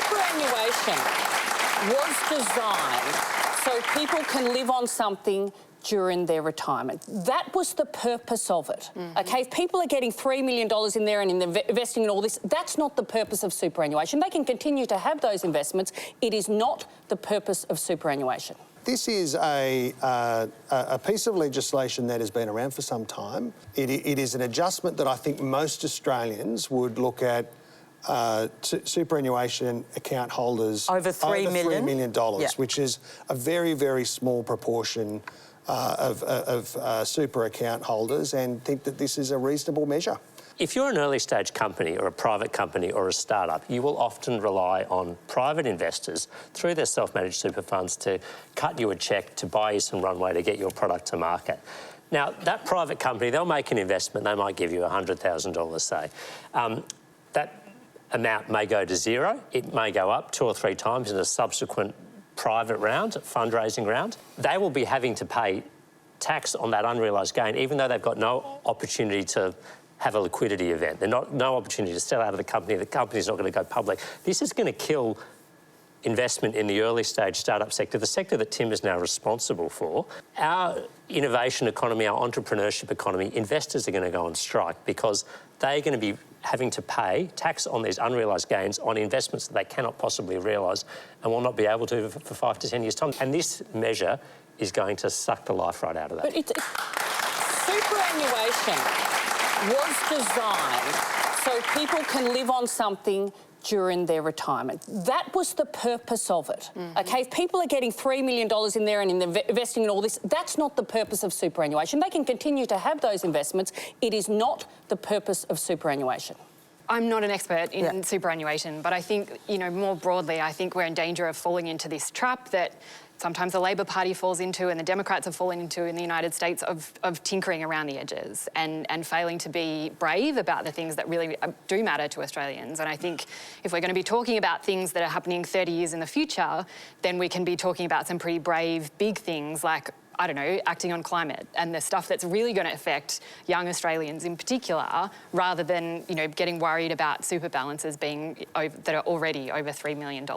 Superannuation was designed so people can live on something during their retirement. That was the purpose of it, OK? If people are getting $3 million in there and investing in all this, that's not the purpose of superannuation. They can continue to have those investments. It is not the purpose of superannuation. This is a piece of legislation that has been around for some time. It is an adjustment that I think most Australians would look at superannuation account holders over $3 million, yeah, which is a very, very small proportion of super account holders, and think that this is a reasonable measure. If you're an early stage company or a private company or a startup, you will often rely on private investors through their self-managed super funds to cut you a cheque, to buy you some runway to get your product to market. Now, that private company, they'll make an investment, they might give you $100,000, say. That amount may go to zero, it may go up 2 or 3 times in a subsequent private round, fundraising round. They will be having to pay tax on that unrealised gain, even though they've got no opportunity to have a liquidity event. They're no opportunity to sell out of the company's not going to go public. This is going to kill investment in the early stage startup sector, the sector that Tim is now responsible for. Our innovation economy, our entrepreneurship economy, investors are going to go on strike because they're going to be having to pay tax on these unrealised gains on investments that they cannot possibly realise and will not be able to for 5 to 10 years' time. And this measure is going to suck the life right out of that. But superannuation was designed so people can live on something during their retirement. That was the purpose of it, OK? If people are getting $3 million in there and investing in all this, that's not the purpose of superannuation. They can continue to have those investments. It is not the purpose of superannuation. I'm not an expert in superannuation, but I think, you know, more broadly, I think we're in danger of falling into this trap that sometimes the Labor Party falls into and the Democrats have fallen into in the United States of tinkering around the edges and failing to be brave about the things that really do matter to Australians. And I think if we're going to be talking about things that are happening 30 years in the future, then we can be talking about some pretty brave, big things like, I don't know, acting on climate and the stuff that's really going to affect young Australians in particular, rather than, you know, getting worried about super balances being that are already over $3 million.